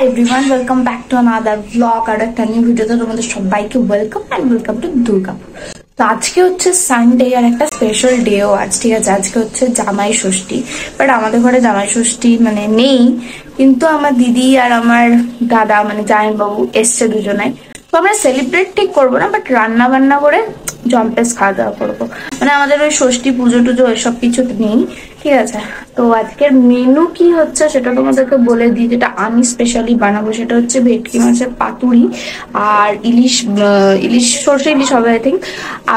Hi everyone, welcome back to another vlog আর একটা new ভিডিওতে তোমাদের সবাইকে welcome and welcome to Durgapur. তো আজকে হচ্ছে সানডে আর একটা স্পেশাল ডেও আজ, ঠিক আছে। আজকে হচ্ছে জামাই ষষ্ঠী, বাট আমাদের ঘরে জামাই ষষ্ঠী মানে নেই, কিন্তু আমার দিদি আর আমার দাদা মানে জামাইবাবু এসছে দুজনাই। তো আমরা সেলিব্রেট ঠিক করবো না, বাট রান্না বান্না করে জম্পেস খাওয়া দাওয়া করবো। মানে আমাদের ওই ষষ্ঠী পুজো টুজো ওইসব কিছু নেই, ঠিক আছে। তো আজকের মেনু কি হচ্ছে সেটা তোমাদেরকে বলে দিই। যেটা আমি স্পেশালি বানাবো সেটা হচ্ছে ভেটকি মাছের পাতুরি আর ইলিশ সর্ষে ইলিশ হবে আই থিঙ্ক।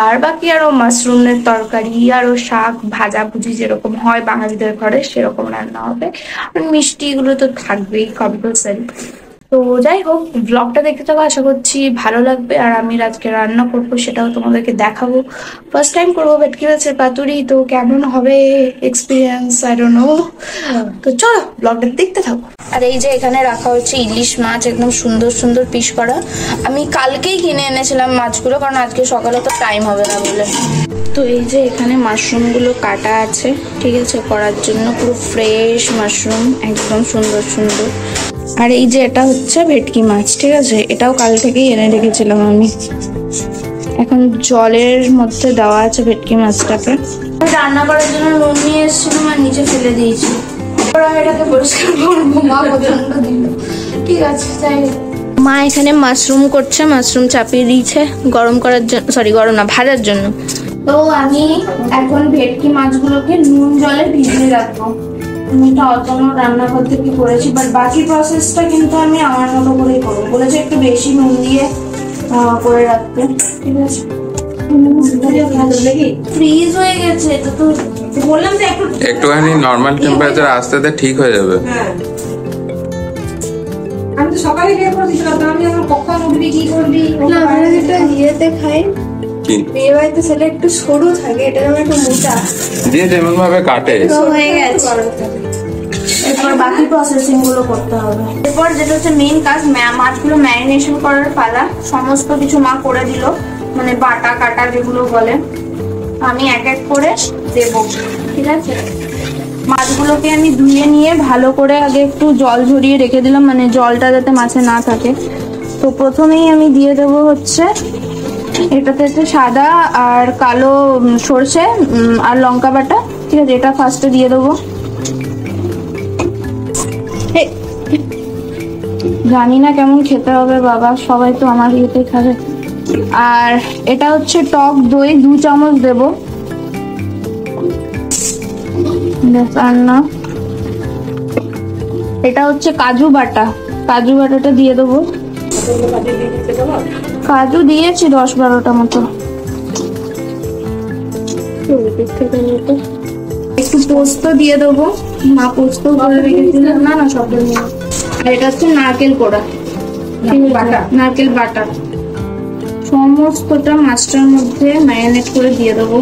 আর বাকি আরো মাশরুমের তরকারি আরো শাক ভাজা ভুজি যেরকম হয় বাঙালিদের ঘরে সেরকম রান্না হবে। আর মিষ্টি গুলো তো থাকবেই কম্পালসারি। তো যাই হোক, ব্লগটা দেখতে থাকো, আশা করছি ভালো লাগবে। আর আমি আজকে রান্না করবো সেটাও তোমাদেরকে দেখাবো। ফার্স্ট টাইম করবো ভেটকি মাছের পাতুরি, তো কেমন হবে এক্সপিরিয়েন্স আই ডোন্ট নো। তো চলো ব্লগটা দেখতে থাকো। আর এই যে এখানে রাখা হচ্ছে ইলিশ মাছ, একদম সুন্দর সুন্দর পিস করা। আমি কালকেই কিনে এনেছিলাম মাছগুলো, কারণ আজকে সকালে তো টাইম হবে না বলে। তো এই যে এখানে মাশরুম গুলো কাটা আছে, ঠিক আছে, করার জন্য পুরো ফ্রেশ মাশরুম, একদম সুন্দর সুন্দর। আর এই যে এটা হচ্ছে ভেটকি মাছ, ঠিক আছে, এটাও কাল থেকেই এনে রেখেছিলাম আমি। এখন জলের মধ্যে দেওয়া আছে ভেটকি মাছটাকে। রান্না করার জন্য নুন নিয়ে এসেছিলাম আর নিচে ফেলে দিয়েছি। এটাকে পরিষ্কার করবো, মা পছন্দ দিল, ঠিক আছে। তাই মা এখানে মাশরুম করছে, মাশরুম চাপিয়ে দিয়েছে গরম করার জন্য, সরি গরম না, ভাজার জন্য। তো আমি এখন ভেটকি মাছগুলোকে নুন জলে ভিজিয়ে রাখবো। আমি এটা অতনো রান্নাঘর থেকে করেছি, বাট বাকি প্রসেসটা কিন্তু আমি আমার মতো করেই করবো। বলেছে একটু বেশি নুন দিয়ে করে রাখতে, ঠিক আছে। ফ্রিজ হয়ে গেছে এটা তো, বললাম যে একটুখানি নরমাল টেম্পারেচার আসতে ঠিক হয়ে যাবে। আমি তো সকালে বের করে দিয়েছিলাম, আমি এখন কখন উঠবি কি করবি। না আমরা যেটা ইয়েতে খাই, বিয়ে বাড়িতে সেটা একটু সরু থাকে, এটা যেমন একটু মোটা দিয়ে যেমন ভাবে কাটে হয়ে গেছে। এরপর বাকি প্রসেসিং গুলো করতে হবে। এরপর যেটা হচ্ছে মেইন কাজ, মাছগুলো ম্যারিনেশন করার পালা। সমস্ত কিছু মা করে দিল, মানে বাটা কাটা যেগুলো বলে, আমি এক এক করে দেবো, ঠিক আছে। মাছগুলোকে আমি ধুয়ে নিয়ে ভালো করে আগে একটু জল ঝরিয়ে রেখে দিলাম, মানে জলটা যাতে মাছে না থাকে। তো প্রথমেই আমি দিয়ে দেবো হচ্ছে এটাতে হচ্ছে সাদা আর কালো সর্ষে আর লঙ্কা বাটা, ঠিক আছে। এটা ফার্স্টে দিয়ে দেবো। জানি না কেমন খেতে হবে বাবা, সবাই তো আমার ইয়েতে খাবে। আর এটা হচ্ছে টক দই 2 চামচ দেবো, আর না। এটা হচ্ছে কাজু বাটা, কাজু বাটাটা দিয়ে দেবো। কাজু দিয়েছি 10-12টা মতো। একটু পোস্ত দিয়ে দেবো, মা পোস্ত করে রেখেছিল, না সব নিয়ে। আর এটা হচ্ছে নারকেল কোড়া, নারকেল বাটা। সমস্তটা মাছটার মধ্যে ম্যারিনেট করে দিয়ে দেবো।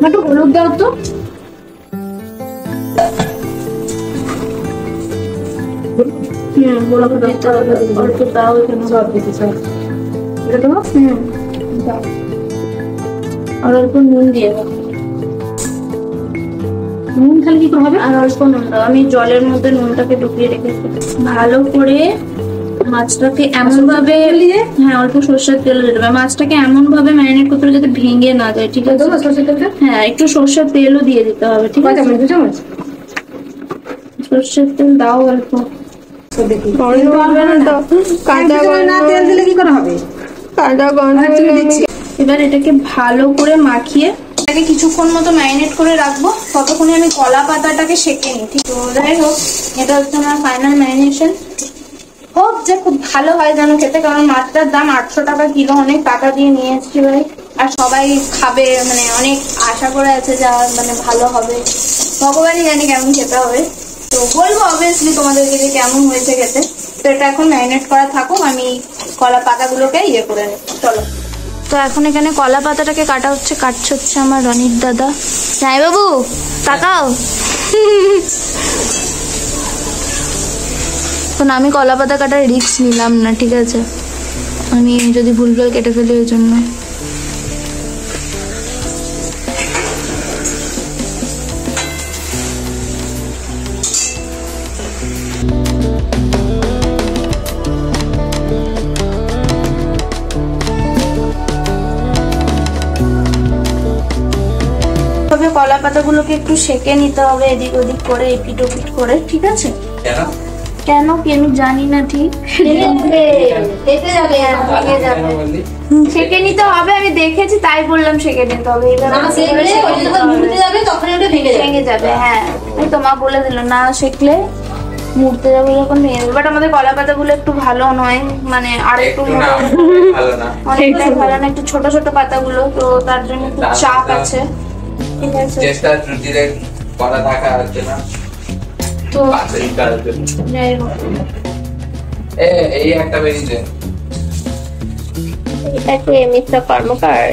একটু হলুদ দাও তো। অল্প দাও, আর অল্প নুন দিয়ে দাও। নুন খালি কি হবে? আর অল্প নুন দাও। আমি জলের মধ্যে নুনটাকে ডুবিয়ে রেখেছি। ভালো করে মাছটাকে এমন ভাবে, হ্যাঁ অল্প সর্ষের তেল দিয়ে দেবে। মাছটাকে এমন ভাবে ম্যারিনেট করতে হবে যাতে ভেঙে না যায়, ঠিক আছে। হ্যাঁ একটু সর্ষের তেলও দিয়ে দিতে হবে, ঠিক আছে। সর্ষের তেল দাও অল্প। এবার এটাকে ভালো করে মাখিয়ে কিছুক্ষণ মতো ম্যারিনেট করে রাখবো, ততক্ষণে আমি কলা পাতাটাকে সেঁকে নিই, ঠিক। তো যাই হোক, এটা হচ্ছে আমার ফাইনাল ম্যারিনেশন। হোক যে খুব ভালো হয় যেন খেতে, কারণ মাছটার দাম 800 টাকা কিলো, অনেক টাকা দিয়ে নিয়ে এসছি ভাই। আর সবাই খাবে, মানে অনেক আশা করে আছে যা মানে ভালো হবে। ভগবানই জানি কেমন খেতে হবে। তো বলবো অবভিয়াসলি তোমাদেরকে যে কেমন হয়েছে খেতে। তো এটা এখন ম্যারিনেট করা থাকুক, আমি কলা পাতাগুলোকে ইয়ে করে নেব, চলো। তো এখন এখানে কলা পাতাটাকে কাটা হচ্ছে, কাটছে হচ্ছে আমার রনির দাদা। যাই বাবু তাকাও। আমি কলা পাতা কাটার রিস্ক নিলাম না, ঠিক আছে। আমি যদি ভুলভাল কেটে ফেলি ওই জন্য। পাতাগুলোকে একটু সেকে নিতে হবে এদিক ওদিক করে, এপিট ওপিট করে, ঠিক আছে? কেন? কেন কি আমি জানি না ঠিক। সেকে নিতে হবে, আমি দেখেছি তাই বললাম সেকে নিতে হবে। ভেঙে যাবে, হ্যাঁ তোমা বলে দিল না সেকলে মুড়তে যাবে যখন ভেঙে যাবে। বাট আমাদের কলা পাতাগুলো একটু ভালো নয়, মানে আর একটু অনেকটাই ভালো না, একটু ছোট ছোট পাতাগুলো, তো তার জন্য একটু চাপ আছে, ঠিক আছে? তো যাই হোক, এই একটা বেরিয়েছে। এটাকে মিথ্যা কর্মকার।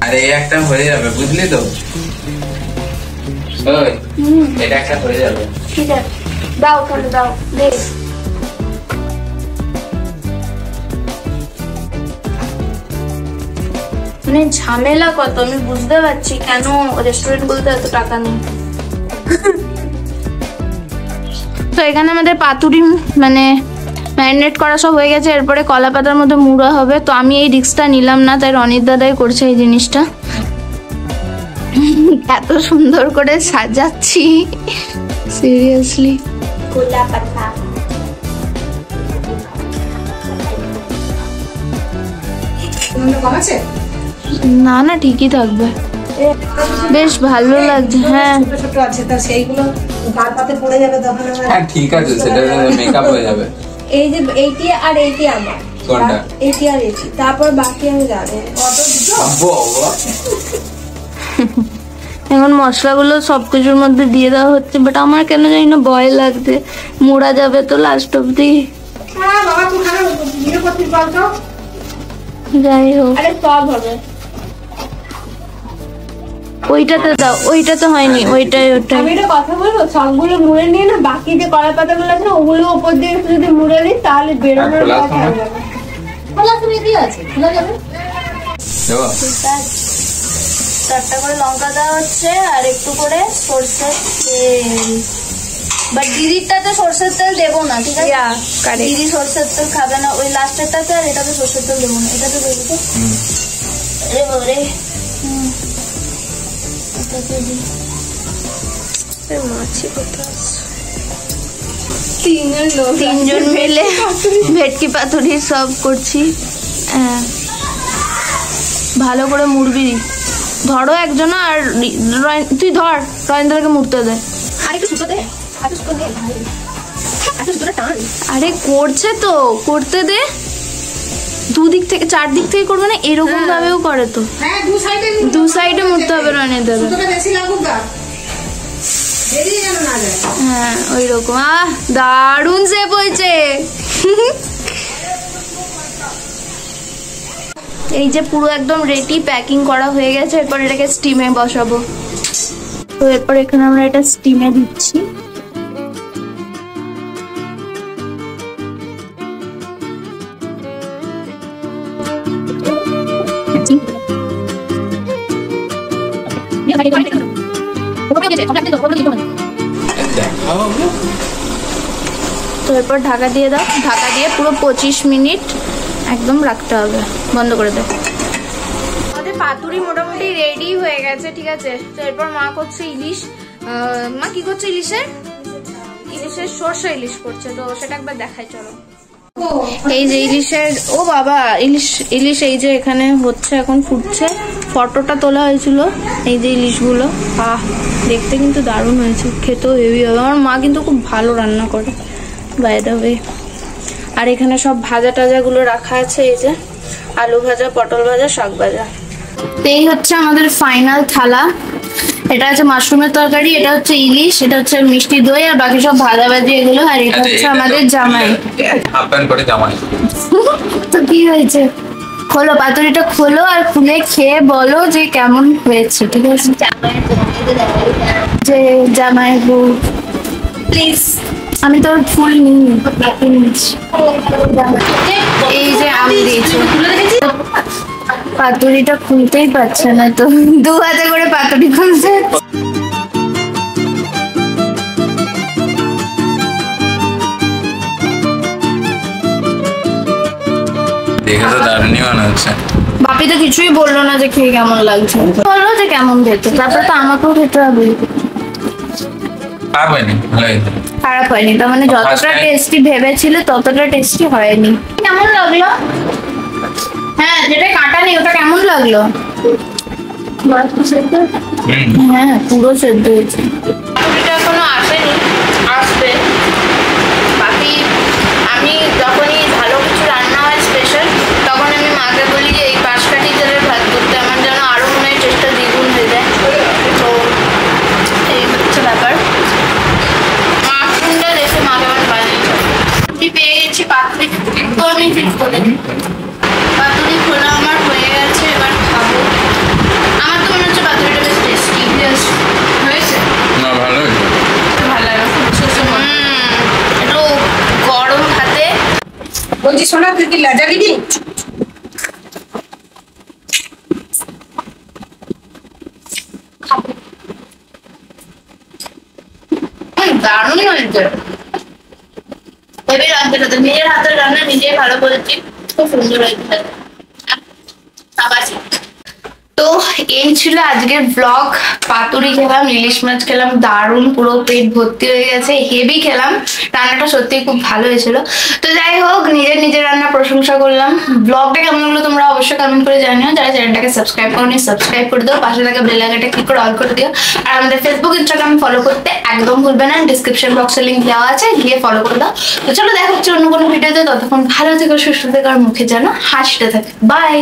আরে এই একটা হয়ে যাবে, বুঝলি তো? ওই এটা একটা হয়ে যাবে। ঠিক আছে, দাও তাহলে দাও, দেখ। মানে ঝামেলা কত আমি বুঝতে পারছি কেন রেস্টুরেন্ট গুলোতে এত টাকা নেই। তো এখানে আমাদের পাতুরি মানে ম্যারিনেট করা সব হয়ে গেছে, এরপরে কলা পাতার মধ্যে মুড়া হবে। তো আমি এই রিস্কটা নিলাম না, তাই রনিত দাদাই করছে এই জিনিসটা। এত সুন্দর করে সাজাচ্ছি, সিরিয়াসলি। কলা পাতা না না ঠিকই থাকবে, বেশ ভালো লাগছে। হ্যাঁ ছোট আছে, তা সেইগুলো গাল পাতে পড়ে যাবে তখন। হ্যাঁ ঠিক আছে, সেটা মেকআপ হয়ে যাবে। এই যে এইটি আর এইটি আমার, কোনটা? এইটি আর এইটি, তারপর বাকি আমি জানি। এখন মশলাগুলো সবকিছুর মধ্যে দিয়ে দেওয়া হচ্ছে, বাট আমার কেন জানি না ভয় লাগছে, মোড়া যাবে তো লাস্ট অব্দি। হ্যাঁ বাবা, তুই খানা ভিডিও করছিস বলতো? যাই হোক, আরে সব হবে। ওইটাতে দাও, ওইটাতে হয়নি, ওইটাই ওটাই। আমি একটা কথা বলবো, সবগুলো মুড়ে নিয়ে না, বাকি যে কলা পাতাগুলো আছে না ওগুলো উপর দিয়ে একটু যদি মুড়ে নিই তাহলে বেরোনোর খোলা কথা সময়? হয়ে যাবে। খোলা তুমি দিয়ে আছে, খোলা যাবে। দেবো? চারটা করে লঙ্কা দেওয়া হচ্ছে আর একটু করে সরষের তেল। বাট দিদিরটাতে সরষের তেল দেবো না, ঠিক আছে? দিদি সরষের তেল খাবে না, ওই লাস্টেরটাতে, আর এটাতে সরষের তেল দেবো না, এটাতে দেবো তো। আরে বাবারে, তিনজন মিলে ভেটকি পাতুরি সব করছি। হ্যাঁ ভালো করে মুড়বি, ধরো একজন, আর তুই ধর, রয়েন্দ্রকে মুড়তে দে। আরে করছে তো, করতে দে, দুদিক থেকে চারদিক থেকে করবে না, এরকম ভাবেও করে তো। হ্যাঁ, দু সাইডে মুড়তে হবে রয়েন্দ্র। বেশি লাগুক গা, বেরিয়ে যেন না যায়। হ্যাঁ ওই রকম। দারুণ শেপ হয়েছে। এই যে পুরো একদম রেডি, প্যাকিং করা হয়ে গেছে, এরপর এটাকে স্টিমে বসাবো। তো এরপর এখানে আমরা এটা স্টিমে দিচ্ছি। তো এরপর ঢাকা দিয়ে দাও, ঢাকা দিয়ে পুরো 25 মিনিট একদম রাখতে হবে, বন্ধ করে দাও। আমাদের পাতুরি মোটামুটি রেডি হয়ে গেছে, ঠিক আছে? তো এরপর মা করছে ইলিশ। মা কি করছে? ইলিশের সর্ষে ইলিশ করছে, তো সেটা একবার দেখাই, চলো। এই যে ইলিশের, ও বাবা, ইলিশ এই যে এখানে হচ্ছে, এখন ফুটছে। ফটোটা তোলা হয়েছিল, এই যে ইলিশগুলো। দেখতে কিন্তু দারুণ হয়েছে, খেতেও হেভি হবে। আমার মা কিন্তু খুব ভালো রান্না করে, বাই দ্য ওয়ে। আর এখানে সব ভাজা টাজা গুলো রাখা আছে, এই যে আলু ভাজা, পটল ভাজা, শাক ভাজা। এই হচ্ছে আমাদের ফাইনাল থালা। এটা হচ্ছে মাশরুমের তরকারি, এটা হচ্ছে ইলিশ, এটা হচ্ছে মিষ্টি দই, আর বাকি সব ভাজাভাজি এগুলো। আর এটা হচ্ছে আমাদের জামাই। তো কি হয়েছে? খোলো পাতুরিটা, খোলো, আর খুলে খেয়ে বলো যে কেমন হয়েছে, ঠিক আছে? যে জামাই বউ, প্লিজ। আমি তো ফুল নিই, এই যে আমি দিয়েছি। পাতুরিটা খুলতেই পারছে না, তো 2 হাতে করে পাতুরি খুলছে। দেখে তো দারুণই মনে হচ্ছে। বাপি তো কিছুই বললো না যে খেয়ে কেমন লাগছে, বললো যে কেমন খেতে, তারপরে তো আমাকেও খেতে হবে। খারাপ হয়নি, ভালো হয়েছে। খারাপ হয়নি, তার মানে যতটা টেস্টি ভেবেছিল ততটা টেস্টি হয়নি। কেমন লাগলো? হ্যাঁ, যেটা কাটা নেই ওটা কেমন লাগলো? হ্যাঁ, পুরো সেদ্ধ হয়েছে। এটা এখনো আসেনি, আসবে। বাকি আমি যখনই ভালো কিছু রান্না হয় স্পেশাল, তখন আমি মাকে বলি যে এই 5 কাঠি চালের ভাত করতে, আমার যেন আরো মনে হয় টেস্টটা দ্বিগুণ হয়ে যায়। তো এই হচ্ছে ব্যাপার। মাশরুমটা দেখে মাকে আমার বানিয়েছে। আমি পেয়ে গেছি পাতুরি, তো আমি ঠিক করে দিই। পাতুরি খোলা আমার হয়ে গেছে, এবার খাবো। আমার তো মনে হচ্ছে পাতুরিটা বেশ টেস্টি হয়েছে। না, ভালো হয়েছে। ভালো লাগে, একটু গরম ভাতে। বলছি শোনা, তুই কি লাজা দিবি? দারুণ হয়েছে। ভেবে রাখতে হবে, নিজের হাতের রান্না নিজেই ভালো করেছি, খুব সুন্দর হয়েছে। আবার তো এই ছিল আজকের ব্লগ। পাতুরি খেলাম, ইলিশ মাছ খেলাম, দারুণ, পুরো পেট ভর্তি হয়ে গেছে, হেভি খেলাম। রান্নাটা সত্যিই খুব ভালো হয়েছিল। তো যাই হোক, নিজের রান্না প্রশংসা করলাম। ব্লগটা কেমন লাগলো তোমরা অবশ্যই কমেন্ট করে জানিও। যারা চ্যানেলটাকে সাবস্ক্রাইব করোনি সাবস্ক্রাইব করে দাও, পাশে থাকা বেল আইকনটা ক্লিক করে অল করে দিও। আর আমাদের ফেসবুক ইনস্টাগ্রাম ফলো করতে একদম ভুলবে না, ডিসক্রিপশন বক্সে লিঙ্ক দেওয়া আছে, গিয়ে ফলো করে দাও। তো চলো দেখা হচ্ছে অন্য কোনো ভিডিওতে। ততক্ষণ ভালো থেকো, সুস্থ থেকো, আর মুখে যেন হাসিটা থাকে। বাই।